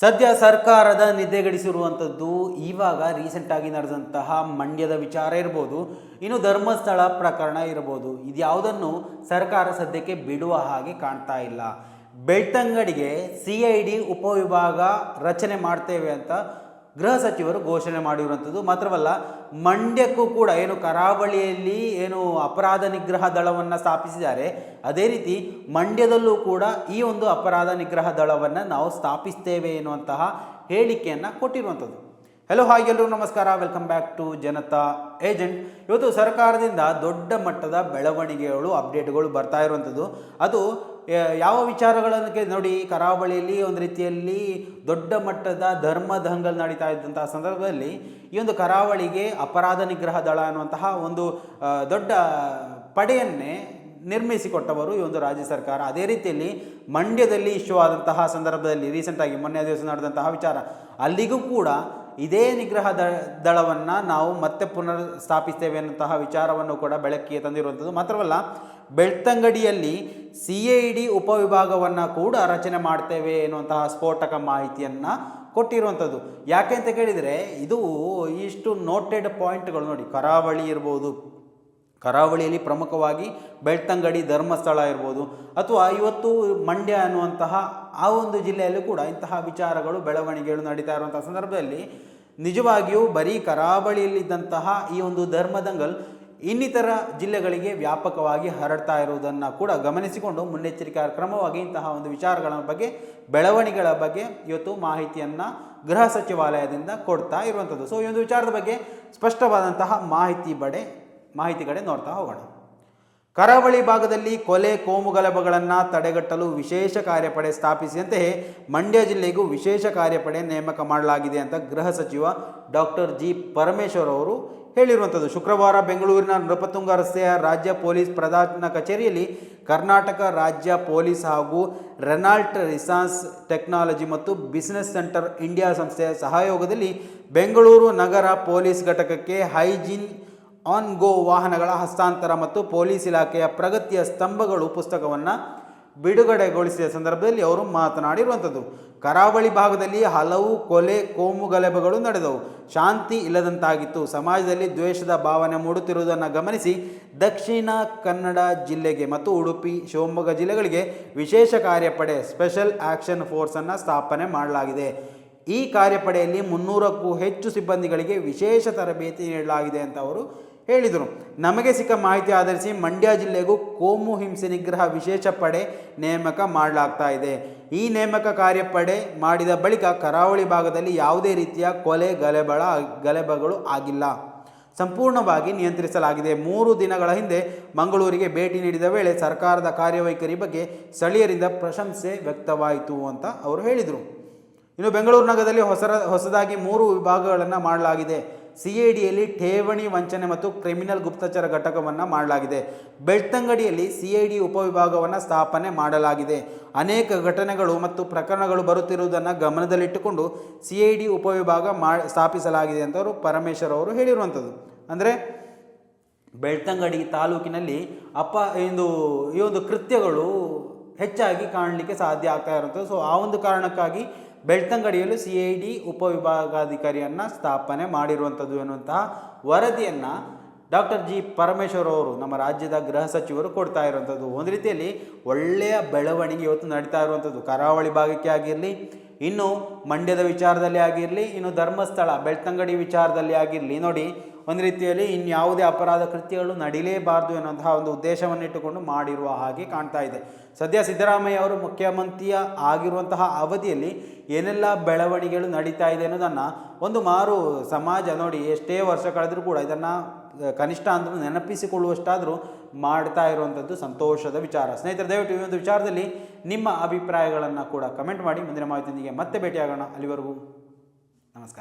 ಸದ್ಯ ಸರ್ಕಾರದ ನಿದ್ದೆಗೆಡಿಸಿರುವಂಥದ್ದು ಇವಾಗ ರೀಸೆಂಟಾಗಿ ನಡೆದಂತಹ ಮಂಡ್ಯದ ವಿಚಾರ ಇರ್ಬೋದು, ಇನ್ನು ಧರ್ಮಸ್ಥಳ ಪ್ರಕರಣ ಇರ್ಬೋದು. ಇದ್ಯಾವುದನ್ನು ಸರ್ಕಾರ ಸದ್ಯಕ್ಕೆ ಬಿಡುವ ಹಾಗೆ ಕಾಣ್ತಾ ಇಲ್ಲ. ಬೆಳ್ತಂಗಡಿಗೆ CID ಉಪವಿಭಾಗ ರಚನೆ ಮಾಡ್ತೇವೆ ಅಂತ ಗೃಹ ಸಚಿವರು ಘೋಷಣೆ ಮಾಡಿರುವಂಥದ್ದು. ಮಾತ್ರವಲ್ಲ, ಮಂಡ್ಯಕ್ಕೂ ಕೂಡ ಏನು ಕರಾವಳಿಯಲ್ಲಿ ಏನು ಅಪರಾಧ ನಿಗ್ರಹ ದಳವನ್ನು ಸ್ಥಾಪಿಸಿದ್ದಾರೆ, ಅದೇ ರೀತಿ ಮಂಡ್ಯದಲ್ಲೂ ಕೂಡ ಈ ಒಂದು ಅಪರಾಧ ನಿಗ್ರಹ ದಳವನ್ನು ನಾವು ಸ್ಥಾಪಿಸ್ತೇವೆ ಎನ್ನುವಂತಹ ಹೇಳಿಕೆಯನ್ನು ಕೊಟ್ಟಿರುವಂಥದ್ದು. ಹಲೋ ಹಾಯ್ ಎಲ್ಲರೂ ನಮಸ್ಕಾರ, welcome back to Janata agent. ಇವತ್ತು ಸರ್ಕಾರದಿಂದ ದೊಡ್ಡ ಮಟ್ಟದ ಬೆಳವಣಿಗೆಗಳು ಅಪ್ಡೇಟ್ಗಳು ಬರ್ತಾ ಇರುವಂಥದ್ದು. ಅದು ಯಾವ ವಿಚಾರಗಳನ್ನು ನೋಡಿ, ಕರಾವಳಿಯಲ್ಲಿ ಒಂದು ರೀತಿಯಲ್ಲಿ ದೊಡ್ಡ ಮಟ್ಟದ ದಂಗಲ್ ನಡೀತಾ ಇದ್ದಂತಹ ಸಂದರ್ಭದಲ್ಲಿ ಈ ಒಂದು ಕರಾವಳಿಗೆ ಅಪರಾಧ ನಿಗ್ರಹ ದಳ ಅನ್ನುವಂತಹ ಒಂದು ದೊಡ್ಡ ಪಡೆಯನ್ನೇ ನಿರ್ಮಿಸಿಕೊಟ್ಟವರು ಈ ಒಂದು ರಾಜ್ಯ ಸರ್ಕಾರ. ಅದೇ ರೀತಿಯಲ್ಲಿ ಮಂಡ್ಯದಲ್ಲಿ ಇಶ್ಯೂ ಆದಂತಹ ಸಂದರ್ಭದಲ್ಲಿ ರೀಸೆಂಟಾಗಿ ಮೊನ್ನೆ ದಿವಸ ನಡೆದಂತಹ ವಿಚಾರ, ಅಲ್ಲಿಗೂ ಕೂಡ ಇದೇ ನಿಗ್ರಹ ದಳವನ್ನು ನಾವು ಮತ್ತೆ ಪುನರ್ ಸ್ಥಾಪಿಸ್ತೇವೆ ಅನ್ನುವಂತಹ ವಿಚಾರವನ್ನು ಕೂಡ ಬೆಳಕಿಗೆ ತಂದಿರುವಂಥದ್ದು. ಮಾತ್ರವಲ್ಲ, ಬೆಳ್ತಂಗಡಿಯಲ್ಲಿ CID ಉಪವಿಭಾಗವನ್ನು ಕೂಡ ರಚನೆ ಮಾಡ್ತೇವೆ ಎನ್ನುವಂತಹ ಸ್ಫೋಟಕ ಮಾಹಿತಿಯನ್ನು ಕೊಟ್ಟಿರುವಂಥದ್ದು. ಯಾಕೆ ಅಂತ ಕೇಳಿದರೆ, ಇದು ಇಷ್ಟು ನೋಟೆಡ್ ಪಾಯಿಂಟ್ಗಳು ನೋಡಿ. ಕರಾವಳಿ ಇರ್ಬೋದು, ಕರಾವಳಿಯಲ್ಲಿ ಪ್ರಮುಖವಾಗಿ ಬೆಳ್ತಂಗಡಿ, ಧರ್ಮಸ್ಥಳ ಇರ್ಬೋದು, ಅಥವಾ ಇವತ್ತು ಮಂಡ್ಯ ಅನ್ನುವಂತಹ ಆ ಒಂದು ಜಿಲ್ಲೆಯಲ್ಲೂ ಕೂಡ ಇಂತಹ ವಿಚಾರಗಳು ಬೆಳವಣಿಗೆಗಳು ನಡೀತಾ ಇರುವಂತಹ ಸಂದರ್ಭದಲ್ಲಿ ನಿಜವಾಗಿಯೂ ಬರೀ ಕರಾವಳಿಯಲ್ಲಿದ್ದಂತಹ ಈ ಒಂದು ದಂಗಲ್ ಇನ್ನಿತರ ಜಿಲ್ಲೆಗಳಿಗೆ ವ್ಯಾಪಕವಾಗಿ ಹರಡ್ತಾ ಇರುವುದನ್ನು ಕೂಡ ಗಮನಿಸಿಕೊಂಡು ಮುನ್ನೆಚ್ಚರಿಕಾ ಕ್ರಮವಾಗಿ ಇಂತಹ ಒಂದು ವಿಚಾರಗಳ ಬಗ್ಗೆ, ಬೆಳವಣಿಗೆಗಳ ಬಗ್ಗೆ ಇವತ್ತು ಮಾಹಿತಿಯನ್ನು ಗೃಹ ಸಚಿವಾಲಯದಿಂದ ಕೊಡ್ತಾ ಇರುವಂಥದ್ದು. ಸೊ ಈ ಒಂದು ವಿಚಾರದ ಬಗ್ಗೆ ಸ್ಪಷ್ಟವಾದಂತಹ ಮಾಹಿತಿ ಕಡೆ ನೋಡ್ತಾ ಹೋಗೋಣ. ಕರಾವಳಿ ಭಾಗದಲ್ಲಿ ಕೊಲೆ, ಕೋಮುಗಲಭೆಗಳನ್ನು ತಡೆಗಟ್ಟಲು ವಿಶೇಷ ಕಾರ್ಯಪಡೆ ಸ್ಥಾಪಿಸಿದಂತೆಯೇ ಮಂಡ್ಯ ಜಿಲ್ಲೆಗೂ ವಿಶೇಷ ಕಾರ್ಯಪಡೆ ನೇಮಕ ಮಾಡಲಾಗಿದೆ ಅಂತ ಗೃಹ ಸಚಿವ ಡಾಕ್ಟರ್ G. ಪರಮೇಶ್ವರ್ ಅವರು ಹೇಳಿರುವಂಥದ್ದು. ಶುಕ್ರವಾರ ಬೆಂಗಳೂರಿನ ನೃಪತುಂಗ ರಸ್ತೆಯ ರಾಜ್ಯ ಪೊಲೀಸ್ ಪ್ರಧಾನ ಕಚೇರಿಯಲ್ಲಿ ಕರ್ನಾಟಕ ರಾಜ್ಯ ಪೊಲೀಸ್ ಹಾಗೂ ರೆನಾಲ್ಟ್ ರಿಸಾನ್ಸ್ ಟೆಕ್ನಾಲಜಿ ಮತ್ತು ಬಿಸಿನೆಸ್ ಸೆಂಟರ್ ಇಂಡಿಯಾ ಸಂಸ್ಥೆಯ ಸಹಯೋಗದಲ್ಲಿ ಬೆಂಗಳೂರು ನಗರ ಪೊಲೀಸ್ ಘಟಕಕ್ಕೆ ಹೈಜೀನ್ ಆನ್ ಗೋ ವಾಹನಗಳ ಹಸ್ತಾಂತರ ಮತ್ತು ಪೊಲೀಸ್ ಇಲಾಖೆಯ ಪ್ರಗತಿಯ ಸ್ತಂಭಗಳು ಪುಸ್ತಕವನ್ನು ಬಿಡುಗಡೆಗೊಳಿಸಿದ ಸಂದರ್ಭದಲ್ಲಿ ಅವರು ಮಾತನಾಡಿರುವಂಥದ್ದು. ಕರಾವಳಿ ಭಾಗದಲ್ಲಿ ಹಲವು ಕೊಲೆ, ಕೋಮುಗಲಭೆಗಳು ನಡೆದವು. ಶಾಂತಿ ಇಲ್ಲದಂತಾಗಿತ್ತು. ಸಮಾಜದಲ್ಲಿ ದ್ವೇಷದ ಭಾವನೆ ಮೂಡುತ್ತಿರುವುದನ್ನು ಗಮನಿಸಿ ದಕ್ಷಿಣ ಕನ್ನಡ ಜಿಲ್ಲೆಗೆ ಮತ್ತು ಉಡುಪಿ, ಶಿವಮೊಗ್ಗ ಜಿಲ್ಲೆಗಳಿಗೆ ವಿಶೇಷ ಕಾರ್ಯಪಡೆ ಸ್ಪೆಷಲ್ ಆಕ್ಷನ್ ಫೋರ್ಸನ್ನು ಸ್ಥಾಪನೆ ಮಾಡಲಾಗಿದೆ. ಈ ಕಾರ್ಯಪಡೆಯಲ್ಲಿ 300ಕ್ಕೂ ಹೆಚ್ಚು ಸಿಬ್ಬಂದಿಗಳಿಗೆ ವಿಶೇಷ ತರಬೇತಿ ನೀಡಲಾಗಿದೆ ಅಂತ ಅವರು ಹೇಳಿದರು. ನಮಗೆ ಸಿಕ್ಕ ಮಾಹಿತಿ ಆಧರಿಸಿ ಮಂಡ್ಯ ಜಿಲ್ಲೆಗೂ ಕೋಮು ಹಿಂಸೆ ನಿಗ್ರಹ ವಿಶೇಷ ಪಡೆ ನೇಮಕ ಮಾಡಲಾಗ್ತಾ ಇದೆ. ಈ ನೇಮಕ ಕಾರ್ಯಪಡೆ ಮಾಡಿದ ಬಳಿಕ ಕರಾವಳಿ ಭಾಗದಲ್ಲಿ ಯಾವುದೇ ರೀತಿಯ ಕೊಲೆ, ಗಲಭೆಗಳು ಆಗಿಲ್ಲ, ಸಂಪೂರ್ಣವಾಗಿ ನಿಯಂತ್ರಿಸಲಾಗಿದೆ. 3 ದಿನಗಳ ಹಿಂದೆ ಮಂಗಳೂರಿಗೆ ಭೇಟಿ ನೀಡಿದ ವೇಳೆ ಸರ್ಕಾರದ ಕಾರ್ಯವೈಖರಿ ಬಗ್ಗೆ ಸ್ಥಳೀಯರಿಂದ ಪ್ರಶಂಸೆ ವ್ಯಕ್ತವಾಯಿತು ಅಂತ ಅವರು ಹೇಳಿದರು. ಇನ್ನು ಬೆಂಗಳೂರು ನಗರದಲ್ಲಿ ಹೊಸದಾಗಿ 3 ವಿಭಾಗಗಳನ್ನು ಮಾಡಲಾಗಿದೆ. CIDಯಲ್ಲಿ ಠೇವಣಿ ವಂಚನೆ ಮತ್ತು ಕ್ರಿಮಿನಲ್ ಗುಪ್ತಚರ ಘಟಕವನ್ನು ಮಾಡಲಾಗಿದೆ. ಬೆಳ್ತಂಗಡಿಯಲ್ಲಿ CID ಉಪವಿಭಾಗವನ್ನು ಸ್ಥಾಪನೆ ಮಾಡಲಾಗಿದೆ. ಅನೇಕ ಘಟನೆಗಳು ಮತ್ತು ಪ್ರಕರಣಗಳು ಬರುತ್ತಿರುವುದನ್ನು ಗಮನದಲ್ಲಿಟ್ಟುಕೊಂಡು CID ಉಪವಿಭಾಗ ಸ್ಥಾಪಿಸಲಾಗಿದೆ ಅಂತ ಅವರು ಪರಮೇಶ್ವರ್ ಅವರು ಹೇಳಿರುವಂಥದ್ದು. ಅಂದರೆ ಬೆಳ್ತಂಗಡಿ ತಾಲೂಕಿನಲ್ಲಿ ಈ ಒಂದು ಕೃತ್ಯಗಳು ಹೆಚ್ಚಾಗಿ ಕಾಣಲಿಕ್ಕೆ ಸಾಧ್ಯ ಆಗ್ತಾ ಇರುವಂಥದ್ದು. ಸೊ ಆ ಒಂದು ಕಾರಣಕ್ಕಾಗಿ ಬೆಳ್ತಂಗಡಿಯಲ್ಲೂ CID ಉಪವಿಭಾಗಾಧಿಕಾರಿಯನ್ನು ಸ್ಥಾಪನೆ ಮಾಡಿರುವಂಥದ್ದು ಎನ್ನುವಂತಹ ವರದಿಯನ್ನು ಡಾಕ್ಟರ್ G. ಪರಮೇಶ್ವರ್ ಅವರು, ನಮ್ಮ ರಾಜ್ಯದ ಗೃಹ ಸಚಿವರು ಕೊಡ್ತಾ ಇರುವಂಥದ್ದು. ಒಂದು ರೀತಿಯಲ್ಲಿ ಒಳ್ಳೆಯ ಬೆಳವಣಿಗೆ ಇವತ್ತು ನಡೀತಾ ಇರುವಂಥದ್ದು. ಕರಾವಳಿ ಭಾಗಕ್ಕೆ ಆಗಿರಲಿ, ಇನ್ನು ಮಂಡ್ಯದ ವಿಚಾರದಲ್ಲಿ ಆಗಿರಲಿ, ಇನ್ನು ಧರ್ಮಸ್ಥಳ, ಬೆಳ್ತಂಗಡಿ ವಿಚಾರದಲ್ಲಿ ಆಗಿರಲಿ, ನೋಡಿ ಒಂದು ರೀತಿಯಲ್ಲಿ ಇನ್ಯಾವುದೇ ಅಪರಾಧ ಕೃತ್ಯಗಳು ನಡೀಲೇಬಾರ್ದು ಎನ್ನುವಂತಹ ಒಂದು ಉದ್ದೇಶವನ್ನು ಇಟ್ಟುಕೊಂಡು ಮಾಡಿರುವ ಹಾಗೆ ಕಾಣ್ತಾ ಇದೆ. ಸದ್ಯ ಸಿದ್ದರಾಮಯ್ಯ ಅವರು ಮುಖ್ಯಮಂತ್ರಿ ಆಗಿರುವಂತಹ ಅವಧಿಯಲ್ಲಿ ಏನೆಲ್ಲ ಬೆಳವಣಿಗೆಗಳು ನಡೀತಾ ಇದೆ ಅನ್ನೋದನ್ನು ಒಂದು ಮಾರು ಸಮಾಜ ನೋಡಿ, ಎಷ್ಟೇ ವರ್ಷ ಕಳೆದರೂ ಕೂಡ ಇದನ್ನು ಕನಿಷ್ಠ ಅಂದರೂ ನೆನಪಿಸಿಕೊಳ್ಳುವಷ್ಟಾದರೂ ಮಾಡ್ತಾ ಇರುವಂಥದ್ದು ಸಂತೋಷದ ವಿಚಾರ. ಸ್ನೇಹಿತರೆ, ದಯವಿಟ್ಟು ಈ ಒಂದು ವಿಚಾರದಲ್ಲಿ ನಿಮ್ಮ ಅಭಿಪ್ರಾಯಗಳನ್ನು ಕೂಡ ಕಮೆಂಟ್ ಮಾಡಿ. ಮುಂದಿನ ಮಾಹಿತಿಯೊಂದಿಗೆ ಮತ್ತೆ ಭೇಟಿಯಾಗೋಣ. ಅಲ್ಲಿವರೆಗೂ ನಮಸ್ಕಾರ.